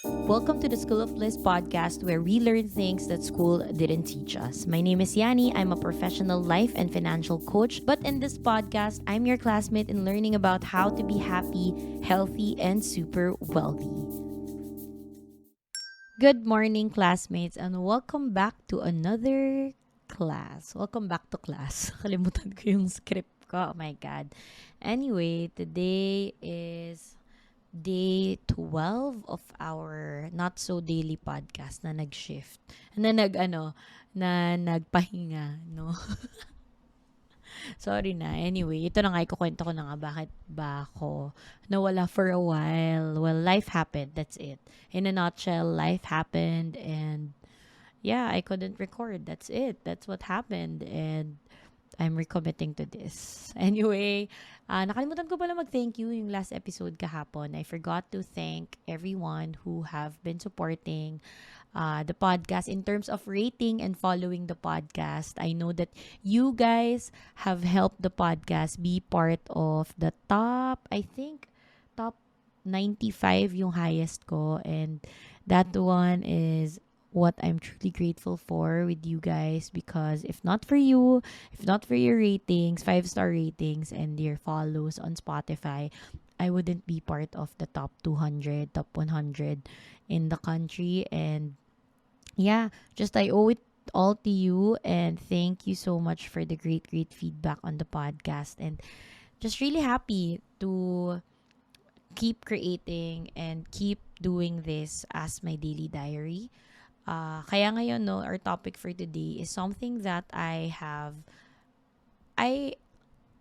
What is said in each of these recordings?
Welcome to the School of Bliss podcast where we learn things that school didn't teach us. My name is Yani. I'm a professional life and financial coach. But in this podcast, I'm your classmate in learning about how to be happy, healthy, and super wealthy. Good morning, classmates, and welcome back to another class. Welcome back to class. Kalimutan ko yung script ko. Oh my God. Anyway, today is day 12 of our not so daily podcast na nag-shift. Na nagpahinga, no? Sorry na. Anyway, ito na nga, ikukwento ko na nga bakit ba ako nawala for a while. Well, life happened. That's it. In a nutshell, life happened and yeah, I couldn't record. That's it. That's what happened. And I'm recommitting to this. Anyway, nakalimutan ko pala mag-thank you yung last episode kahapon. I forgot to thank everyone who have been supporting the podcast in terms of rating and following the podcast. I know that you guys have helped the podcast be part of the I think, top 95 yung highest ko. And that one is what I'm truly grateful for with you guys, because if not for you, if not for your ratings, 5-star ratings, and your follows on Spotify, I wouldn't be part of the top 200, top 100 in the country. And yeah, just I owe it all to you, and thank you so much for the great feedback on the podcast. And just really happy to keep creating and keep doing this as my daily diary. Kaya ngayon, no, our topic for today is something that I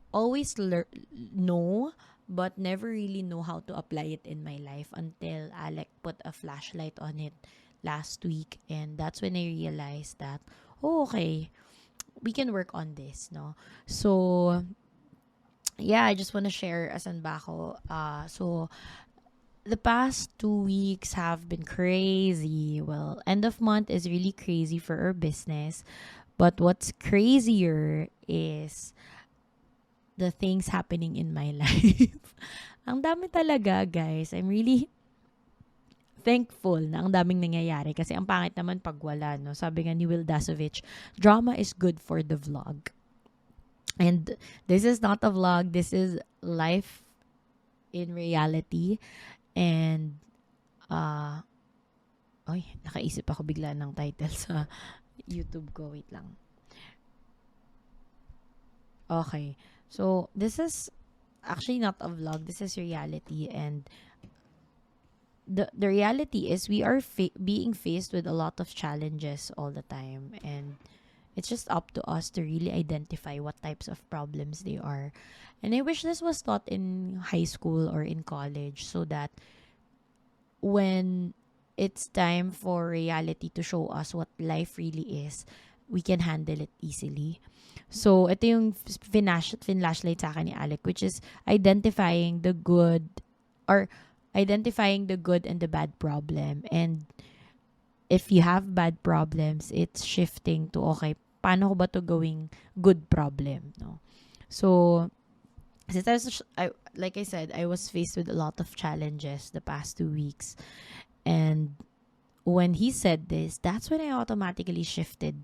always know, but never really know how to apply it in my life until Alec put a flashlight on it last week. And that's when I realized that, oh, okay, we can work on this, no? So, yeah, I just want to share asan ba ako. So, the past 2 weeks have been crazy. Well, end of month is really crazy for our business. But what's crazier is the things happening in my life. Ang dami talaga, guys. I'm really thankful na ang daming nangyayari kasi ang pangit naman pag wala, no? Sabi nga ni Will Dasovich, drama is good for the vlog. And this is not a vlog. This is life in reality. And, nakaisip ako bigla ng title sa YouTube ko. Wait lang. Okay. So, this is actually not a vlog. This is reality. And the reality is we are being faced with a lot of challenges all the time. And it's just up to us to really identify what types of problems they are. And I wish this was taught in high school or in college so that when it's time for reality to show us what life really is, we can handle it easily. So, ito yung flashlight sa akin ni Alec, which is identifying the good and the bad problem. And if you have bad problems, it's shifting to, okay, paano ko ba to gawing good problem, no? So, since like I said, I was faced with a lot of challenges the past 2 weeks. And when he said this, that's when I automatically shifted.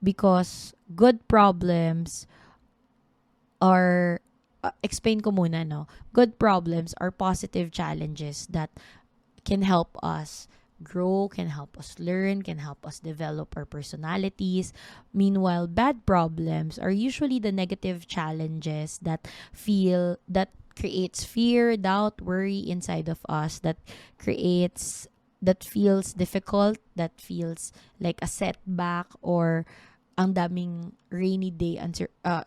Because good problems are, explain ko muna, no? Good problems are positive challenges that can help us grow, can help us learn, can help us develop our personalities. Meanwhile, bad problems are usually the negative challenges that creates fear, doubt, worry inside of us, that feels difficult, that feels like a setback, or ang daming rainy day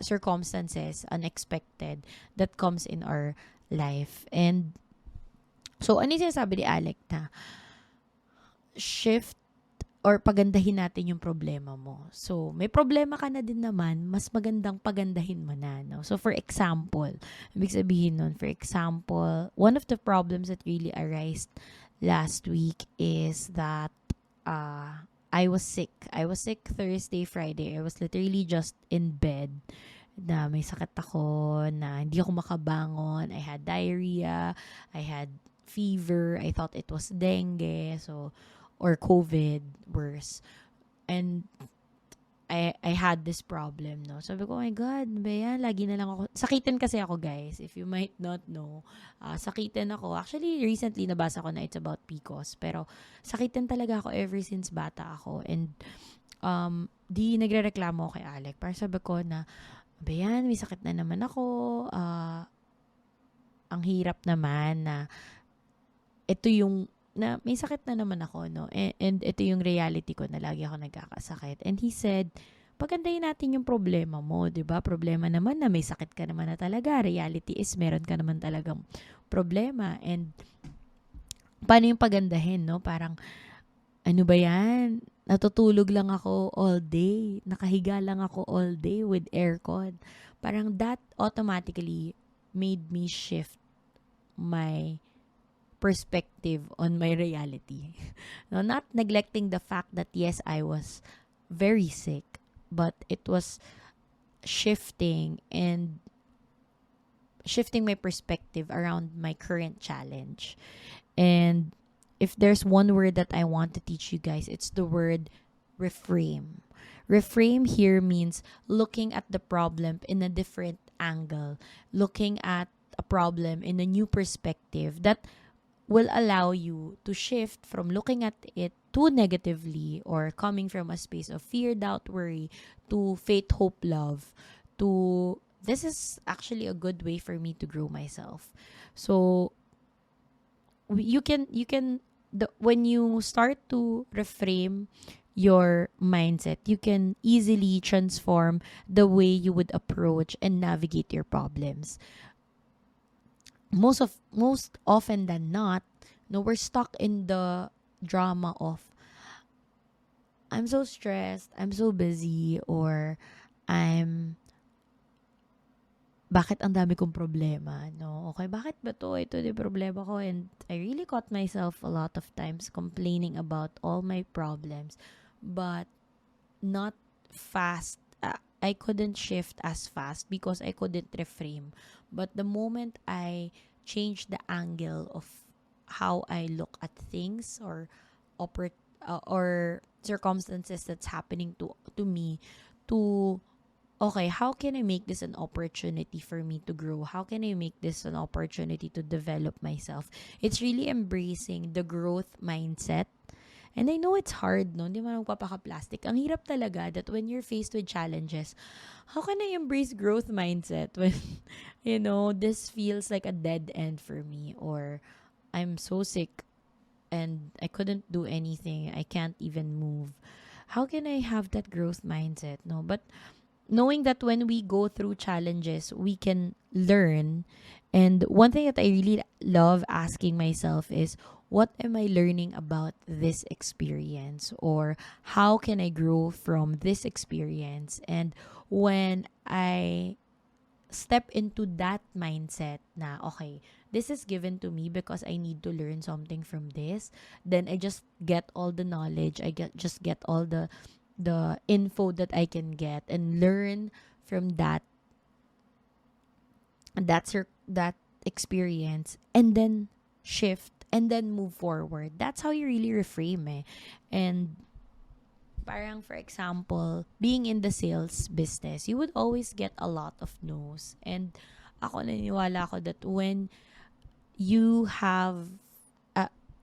circumstances, unexpected, that comes in our life. And so, ano yung sinasabi ni Alec na shift or pagandahin natin yung problema mo. So, may problema ka na din naman, mas magandang pagandahin mo na, no? So, for example, ibig sabihin nun, for example, one of the problems that really arose last week is that I was sick. I was sick Thursday, Friday. I was literally just in bed na may sakit ako, na hindi ako makabangon. I had diarrhea. I had fever. I thought it was dengue, or COVID, worse. And I had this problem, no? Sabi ko, oh my God, ano ba yan? Lagi na lang ako. Sakitin kasi ako, guys. If you might not know. Sakitin ako. Actually, recently, nabasa ko na it's about PCOS. Pero, sakitin talaga ako ever since bata ako. And, di nagre-reklamo ako kay Alec. Parang sabi ko na, ba yan, may sakit na naman ako. Ang hirap naman na ito yung na may sakit na naman ako, no? And ito yung reality ko na lagi ako nagkakasakit. And he said, pagandahin natin yung problema mo, 'di ba? Problema naman na may sakit ka naman na talaga. Reality is meron ka naman talagang problema. And paano yung pagandahin, no? Parang ano ba yan? Natutulog lang ako all day. Nakahiga lang ako all day with aircon. Parang that automatically made me shift my perspective on my reality. No, not neglecting the fact that yes, I was very sick, but it was shifting my perspective around my current challenge. And if there's one word that I want to teach you guys, it's the word reframe. Reframe here means looking at the problem in a different angle, looking at a problem in a new perspective that will allow you to shift from looking at it too negatively or coming from a space of fear, doubt, worry to faith, hope, love to this is actually a good way for me to grow myself. So you can when you start to reframe your mindset, you can easily transform the way you would approach and navigate your problems. Most often than not, no, we're stuck in the drama of I'm so stressed, I'm so busy, or bakit ang dami kong problema, no? Okay, bakit ba to? Ito yung problema ko. And I really caught myself a lot of times complaining about all my problems, but not fast. I couldn't shift as fast because I couldn't reframe. But the moment I changed the angle of how I look at things or circumstances that's happening to me, to okay, how can I make this an opportunity for me to grow? How can I make this an opportunity to develop myself? It's really embracing the growth mindset. And I know it's hard, no? Hindi mo magpapaka-plastic. Ang hirap talaga that when you're faced with challenges, how can I embrace growth mindset when, this feels like a dead end for me, or I'm so sick and I couldn't do anything. I can't even move. How can I have that growth mindset, no? But knowing that when we go through challenges, we can learn. And one thing that I really love asking myself is, what am I learning about this experience? Or how can I grow from this experience? And when I step into that mindset na, okay, this is given to me because I need to learn something from this, then I just get all the knowledge. Just get all the info that I can get and learn from that experience, and then shift and then move forward. That's how you really reframe eh. And parang for example, being in the sales business, you would always get a lot of no's. And ako naniniwala ako that when you have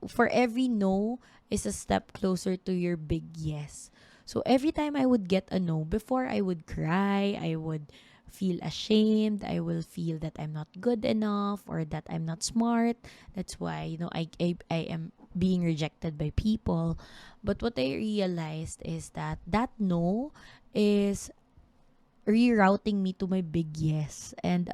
for every no is a step closer to your big yes. So every time I would get a no, before I would cry, I would feel ashamed, I will feel that I'm not good enough or that I'm not smart. That's why, I am being rejected by people. But what I realized is that no is rerouting me to my big yes. And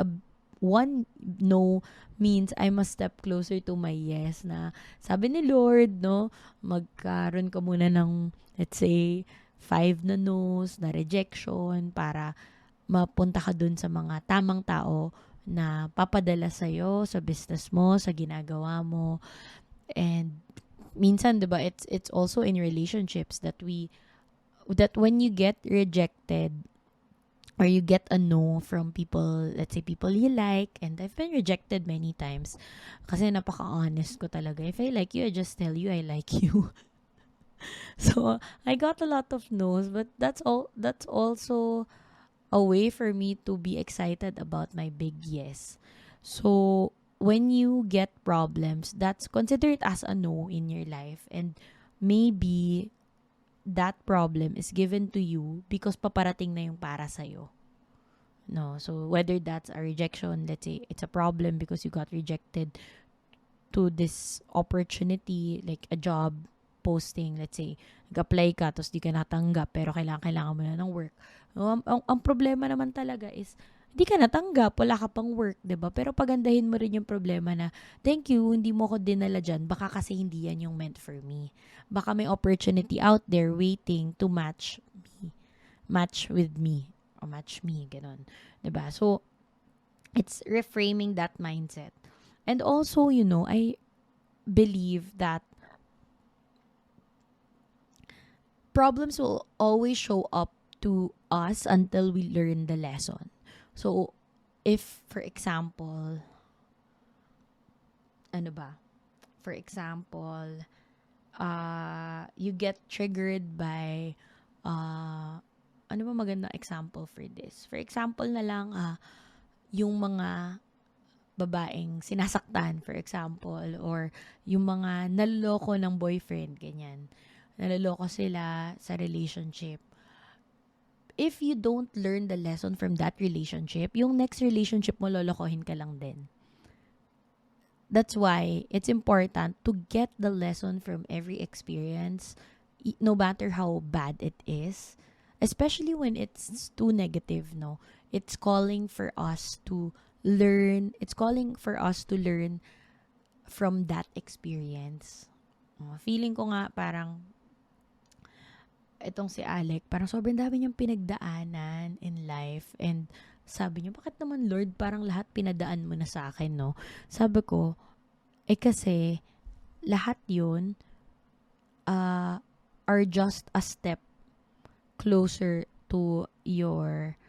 one no means I'm a step closer to my yes, na sabi ni Lord, no, magkaroon ka muna ng, let's say, 5 na no's, na rejection, para mapunta ka dun sa mga tamang tao na papadala sa'yo, sa business mo, sa ginagawa mo. And minsan, diba, it's also in relationships that when you get rejected, or you get a no from people, let's say people you like, and I've been rejected many times kasi napaka-honest ko talaga. If I like you, I just tell you I like you. So, I got a lot of no's, but that's also a way for me to be excited about my big yes. So, when you get problems, that's consider it as a no in your life, and maybe that problem is given to you because paparating na yung para sa'yo. No, so whether that's a rejection, let's say it's a problem because you got rejected to this opportunity, like a job posting, let's say, nag-apply ka, tapos di ka natanggap, pero kailangan mo na ng work. Ang problema naman talaga is, di ka natanggap, wala ka pang work, 'di ba? Pero pagandahin mo rin yung problema na, thank you, hindi mo ko dinala dyan, baka kasi hindi yan yung meant for me. Baka may opportunity out there waiting to match with me, or match me, ganun. 'Di ba? So, it's reframing that mindset. And also, I believe that problems will always show up to us until we learn the lesson. So, if, for example, ano ba? For example, you get triggered by, ano ba magandang example for this? For example na lang, yung mga babaeng sinasaktan, for example, or yung mga naloloko ng boyfriend, ganyan. Naloloko sila sa relationship. If you don't learn the lesson from that relationship, yung next relationship mo, lolokohin ka lang din. That's why it's important to get the lesson from every experience, no matter how bad it is, especially when it's too negative, no? It's calling for us to learn. It's calling for us to learn from that experience. Feeling ko nga parang itong si Alec, parang sobrang dami niyang pinagdaanan in life, and sabi niya, bakit naman Lord, parang lahat pinadaan mo na sa akin, no? Sabi ko, kasi lahat yun are just a step closer to your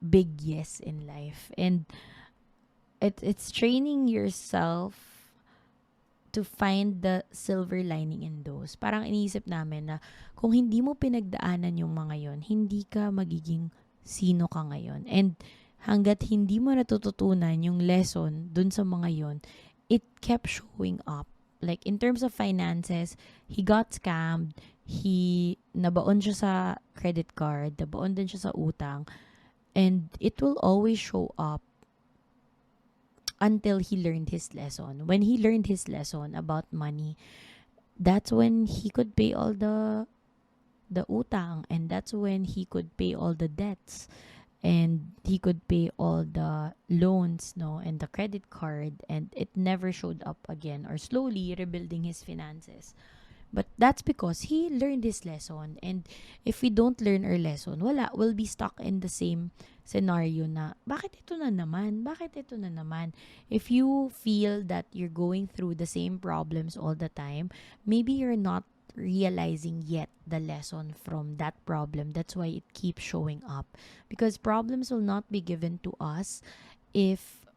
big yes in life. And it's training yourself to find the silver lining in those. Parang iniisip namin na kung hindi mo pinagdaanan yung mga yon, hindi ka magiging sino ka ngayon. And hanggat hindi mo natututunan yung lesson dun sa mga yon, it kept showing up. Like, in terms of finances, he got scammed, nabaon siya sa credit card, nabaon din siya sa utang, and it will always show up until he learned his lesson. When he learned his lesson about money, that's when he could pay all the utang, and that's when he could pay all the debts, and he could pay all the loans, no, and the credit card, and it never showed up again, or slowly rebuilding his finances. But that's because he learned his lesson. And if we don't learn our lesson, we'll be stuck in the same scenario na, bakit ito na naman? Bakit ito na naman? If you feel that you're going through the same problems all the time, maybe you're not realizing yet the lesson from that problem. That's why it keeps showing up. Because problems will not be given to us if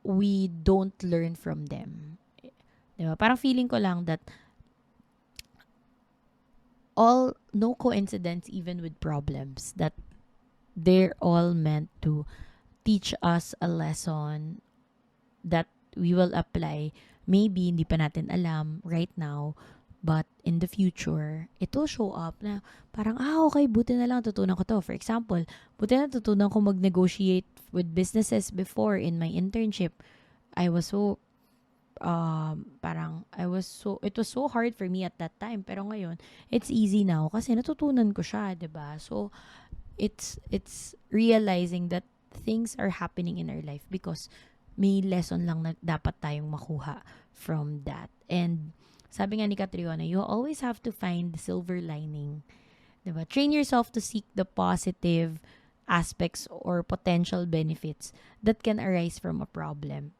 we don't learn from them. Diba? Parang feeling ko lang that no coincidence even with problems, that they're all meant to teach us a lesson that we will apply. Maybe hindi pa natin alam right now, but in the future, it will show up na parang, okay, buti na lang tutunan ko to. For example, buti na tutunan ko mag-negotiate with businesses before in my internship. I was so it was so hard for me at that time, pero ngayon it's easy now kasi natutunan ko siya, 'di ba? So it's realizing that things are happening in our life because may lesson lang na dapat tayong makuha from that. And sabi nga ni Catriona, you always have to find the silver lining, 'di ba? Train yourself to seek the positive aspects or potential benefits that can arise from a problem.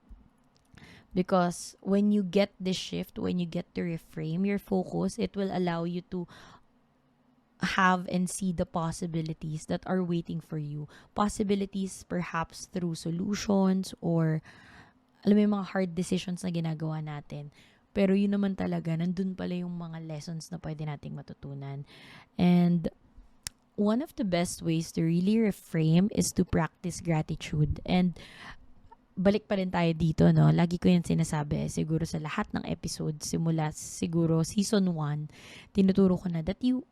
Because when you get this shift, when you get to reframe your focus, it will allow you to have and see the possibilities that are waiting for you. Possibilities perhaps through solutions, or alam mo yung mga hard decisions na ginagawa natin. Pero yun naman talaga, nandun pala yung mga lessons na pwede nating matutunan. And one of the best ways to really reframe is to practice gratitude. And balik pa rin tayo dito, no? Lagi ko yan sinasabi, siguro sa lahat ng episodes, simula siguro season 1, tinuturo ko na that you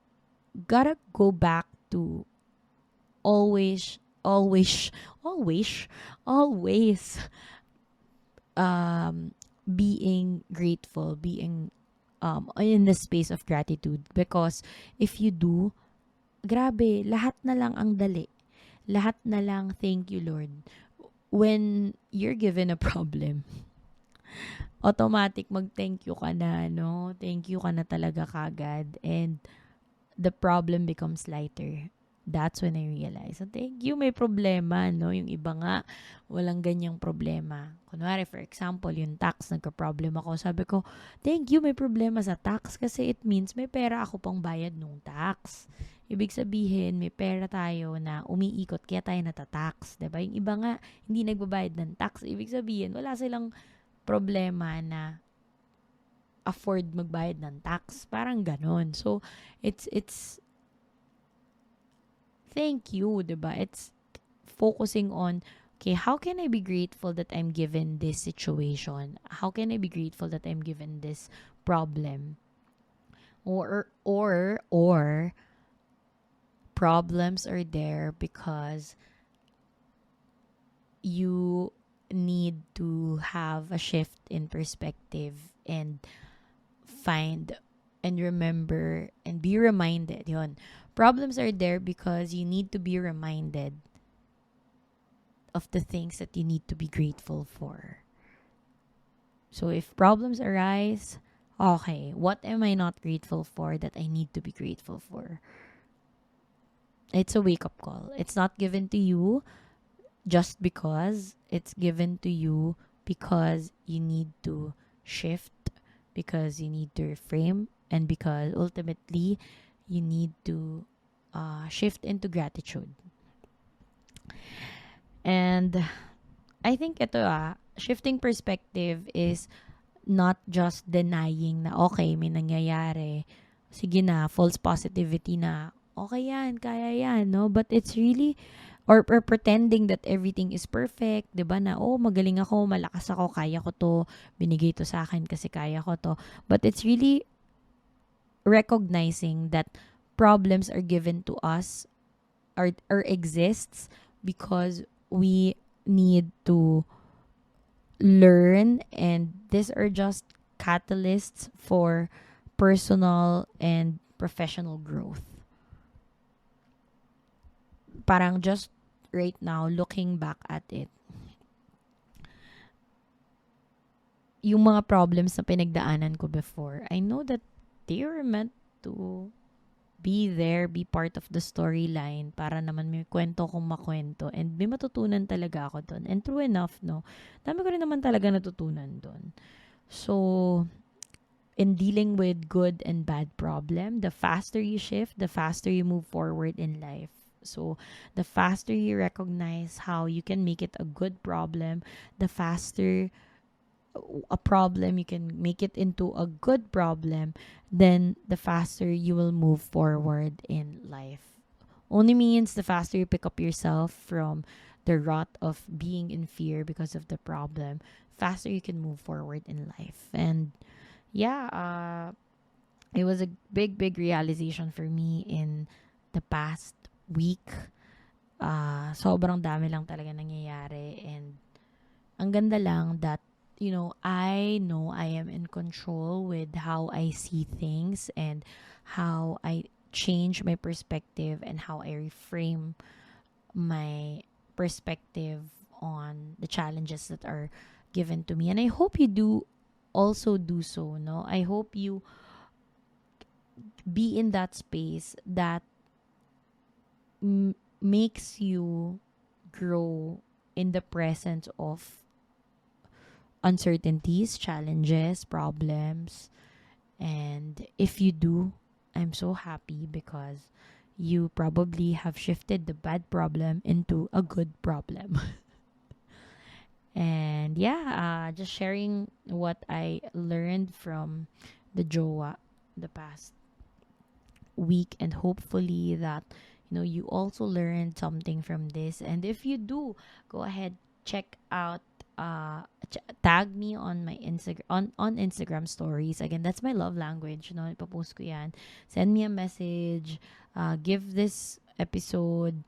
gotta go back to always, always, always, always being grateful, being in the space of gratitude. Because if you do, grabe, lahat na lang ang dali. Lahat na lang, thank you, Lord. When you're given a problem, automatic mag-thank you ka na, no? Thank you ka na talaga kagad. And the problem becomes lighter. That's when I realize, so thank you, may problema, no? Yung iba nga, walang ganyang problema. Kunwari, for example, yung tax, nagka-problem ako. Sabi ko, thank you, may problema sa tax kasi it means may pera ako pang bayad nung tax. Ibig sabihin, may pera tayo na umiikot kaya tayo natatax. Diba? Yung iba nga, hindi nagbabayad ng tax. Ibig sabihin, wala silang problema na afford magbayad ng tax. Parang ganon. So, it's thank you, diba? It's focusing on, okay, how can I be grateful that I'm given this situation? How can I be grateful that I'm given this problem? Or problems are there because you need to have a shift in perspective and find and remember and be reminded. Yun. Problems are there because you need to be reminded of the things that you need to be grateful for. So if problems arise, okay, what am I not grateful for that I need to be grateful for? It's a wake-up call. It's not given to you just because. It's given to you because you need to shift, because you need to reframe, and because ultimately you need to shift into gratitude. And I think ito shifting perspective is not just denying na okay, may nangyayari. Sige na, false positivity na. Okay yan, kaya yan, no? But it's really, or pretending that everything is perfect, 'di ba? Na magaling ako, malakas ako, kaya ko 'to, binigay 'to sa akin kasi kaya ko 'to. But it's really recognizing that problems are given to us or exists because we need to learn, and these are just catalysts for personal and professional growth. Parang just right now, looking back at it, yung mga problems na pinagdaanan ko before, I know that they were meant to be there, be part of the storyline para naman may kwento kong makwento and may matutunan talaga ako doon. And true enough, no, dami ko rin naman talaga natutunan doon. So, in dealing with good and bad problem, the faster you shift, the faster you move forward in life. So, the faster you recognize how you can make it a good problem, the faster a problem you can make it into a good problem, then the faster you will move forward in life. Only means the faster you pick up yourself from the rut of being in fear because of the problem, faster you can move forward in life. And yeah, it was a big realization for me in the past week. Sobrang dami lang talaga nangyayari, and ang ganda lang that I know I am in control with how I see things and how I change my perspective and how I reframe my perspective on the challenges that are given to me. And I hope you do also do so, no? I hope you be in that space that makes you grow in the presence of uncertainties, challenges, problems. And if you do, I'm so happy because you probably have shifted the bad problem into a good problem. And yeah, just sharing what I learned from the Joa the past week, and hopefully that you also learned something from this. And if you do, go ahead, check out tag me on my Instagram, on Instagram stories. Again, that's my love language, ipapost ko yan. Send me a message, give this episode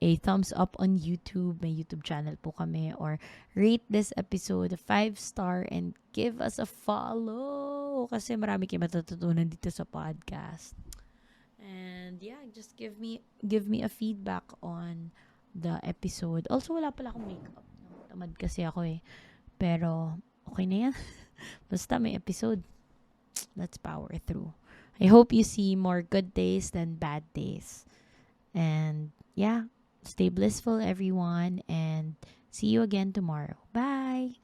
a thumbs up on YouTube. May YouTube channel po kami. Or rate this episode a 5-star and give us a follow kasi marami kayo matututunan dito sa podcast. And yeah, just give me a feedback on the episode. Also, wala pala akong makeup. Tamad kasi ako eh. Pero, okay na yan. Basta may episode. Let's power through. I hope you see more good days than bad days. And yeah, stay blissful, everyone. And see you again tomorrow. Bye!